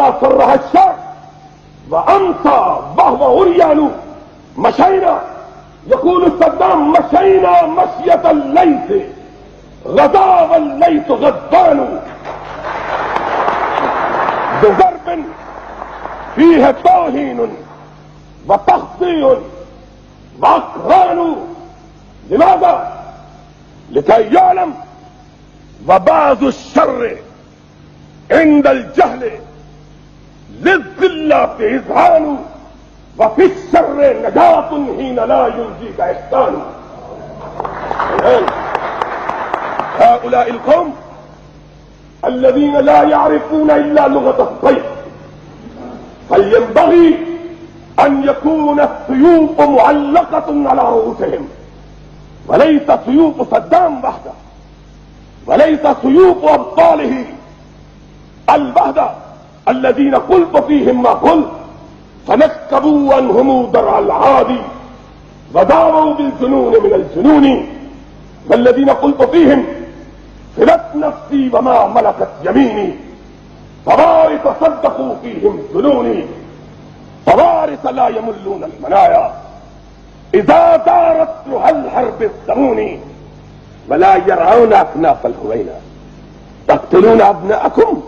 فلما صرح الشر وامسى وهو عريان مشينا، يقول صدام مشينا مشية الليث غدا والليث غضبان، بضرب فيه توهين وتخطيء واقران. لماذا؟ لكي يعلم وبعض الشر عند الجهل للذلة إذعان، وفي الشر نجاة حين لا ينجيك إحسان. الآن هؤلاء القوم الذين لا يعرفون إلا لغة الصيد، فلينبغي أن يكون السيوف معلقة على رؤوسهم، وليس سيوف صدام وحده، وليس سيوف أبطاله البهدة الذين قلت فيهم ما قلت، فنكبوا عنهم درع العادي وداووا بالجنون من الجنون، والذين قلت فيهم فدت نفسي وما ملكت يميني، فوارث صدقوا فيهم ظنوني، فوارث لا يملون المنايا إذا دارت رها الحرب الزمون، ولا يرعون أكناف الهوينة. تقتلون أبناءكم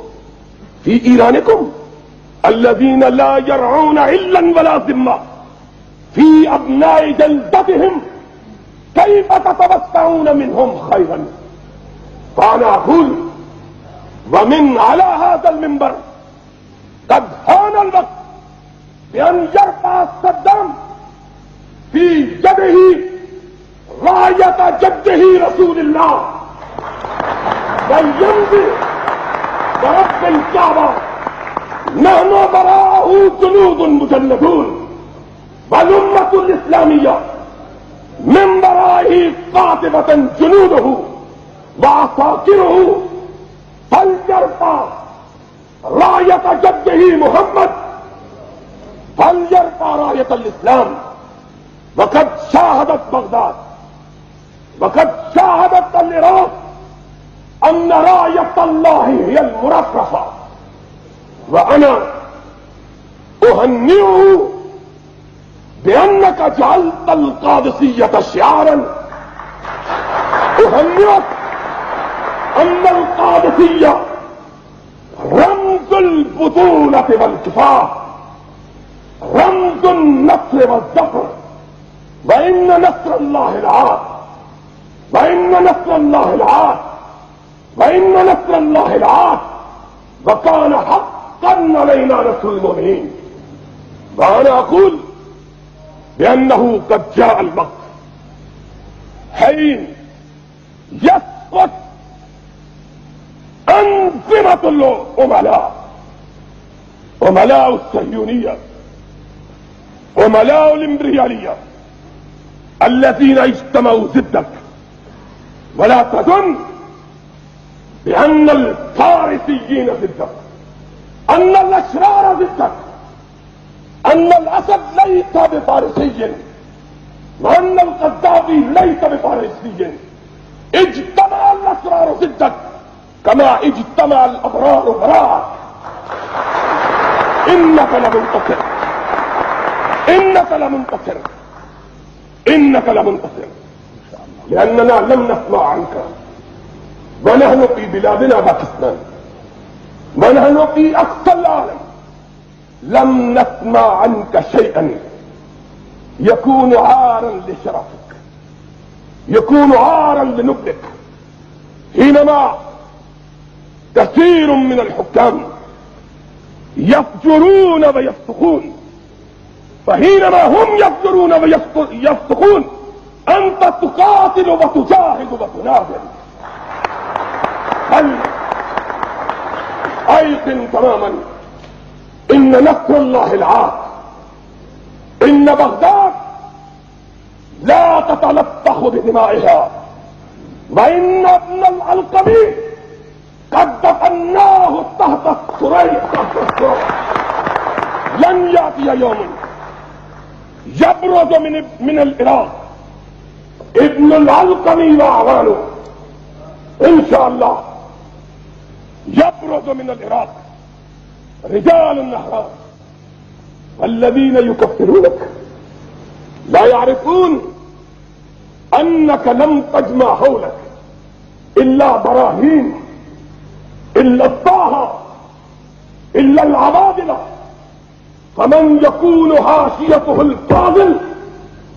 في إيرانكم الذين لا يرعون علا ولا ذمة في أبناء جلدتهم، كيف تتوسعون منهم خيرا؟ فأنا أقول ومن على هذا المنبر قد حان الوقت بأن يرفع صدام في يده راية جده رسول الله ويمضي ورب الكعبة نحن وراءه جنود مجندون، والأمة الإسلامية من ورائه قاطبة جنوده وعساكره، فليرفع راية جده محمد، فليرفع راية الإسلام. وقد شاهدت بغداد وقد شاهدت العراق أن راية الله هي المرفرفة، وأنا أهنئه بأنك جعلت القادسية شعارا. أهنئك أن القادسية رمز البطولة والكفاح، رمز النصر والظفر، وإن نصر الله العاد، وإن نصر الله العاد، وإن نصر الله العاد، وكان حقا علينا نصر المؤمنين. وأنا أقول بأنه قد جاء الوقت حين يسقط أنظمة العملاء، عملاء الصهيونية، عملاء الإمبريالية الذين اجتمعوا ضدك. ولا تظن بأن الفارسيين ضدك، أن الأشرار ضدك، أن الأسد ليس بفارسي، وأن القذافي ليس بفارسي. اجتمع الأشرار ضدك كما اجتمع الأبرار وراءك. إنك لمنتصر، إنك لمنتصر، إنك لمنتصر، لأننا لم نسمع عنك، ونحن في بلادنا باكستان، ونحن في أقصى العالم لم نسمع عنك شيئا يكون عارا لشرفك، يكون عارا لنبلك. حينما كثير من الحكام يفجرون ويفسقون، فحينما هم يفجرون ويفسقون أنت تقاتل وتجاهد وتناضل. بل أيقن تماما إن نصر الله العاد، إن بغداد لا تتلطخ بدمائها، وإن ابن العلقمي قد دفناه تحت الثريا. لن يأتي يوم يبرز من العراق ابن العلقمي وأعوانه، إن شاء الله يبرز من العراق رجال النهار، والذين يكفرونك لا يعرفون انك لم تجمع حولك الا براهين، الا الطه، الا العبادله، فمن يكون حاشيته الفاضل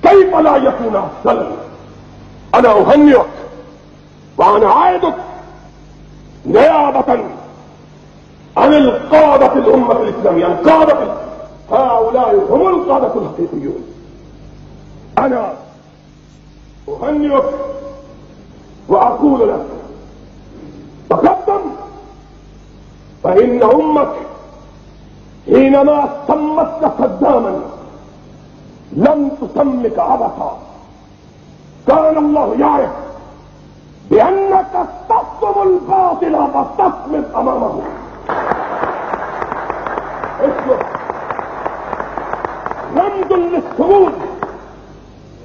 كيف لا يكون افضل. انا اهنئك وانا عائدك نيابه عن القادة الأمة الإسلامية. القادة هؤلاء هم القادة الحقيقيون. أنا أهنئك وأقول لك تقدم، فإن أمك حينما سمتك صداما لم تسمك عبثا. كان الله يعرف بأنك تطلب الباطل فتصمت أمامه. اسلك رمز للصمود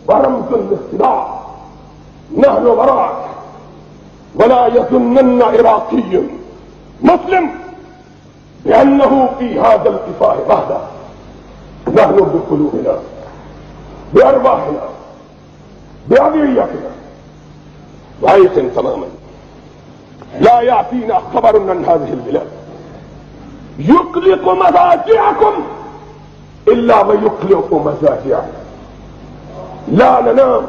ورمز للصداع. نحن وراك، ولا يظنن عراقي مسلم بأنه في هذا الكفاح وحده. نحن بقلوبنا، بأرواحنا، بأبيتنا وعيق تماما. لا يأتينا خبر من هذه البلاد يقلق مضاجعكم إلا ويقلق مزاجعنا. لا ننام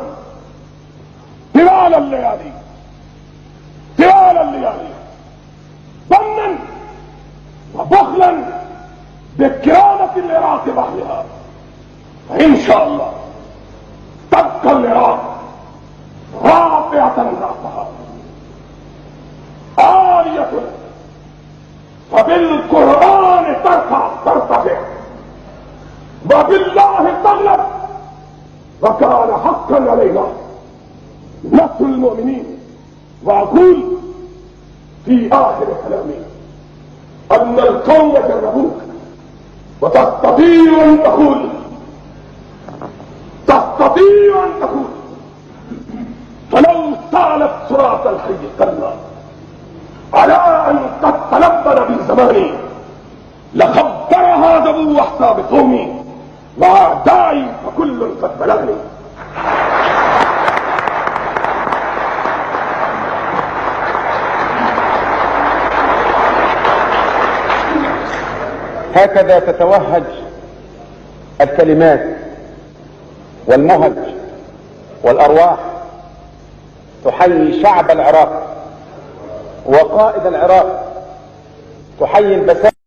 طوال الليالي، طوال الليالي، ظنا وبخلا بكرامة العراق بأهلها. فإن شاء الله تبقى العراق رافعة رأسها عالية، فبالقرآن ترتفع، وبالله تغلب، وكان حقا علينا نصر المؤمنين. وأقول في آخر كلامي أن القوم جربوك وتستطيع أن تقول، تستطيع أن تقول فلو سالت صراط الحي قلنا على أن قد تلبن بزماني لخبرها ذو أحساب قومي وأعدائي فكل قد بلغني. هكذا تتوهج الكلمات والمهج والأرواح تحيي شعب العراق وقائد العراق، تحيي البساتين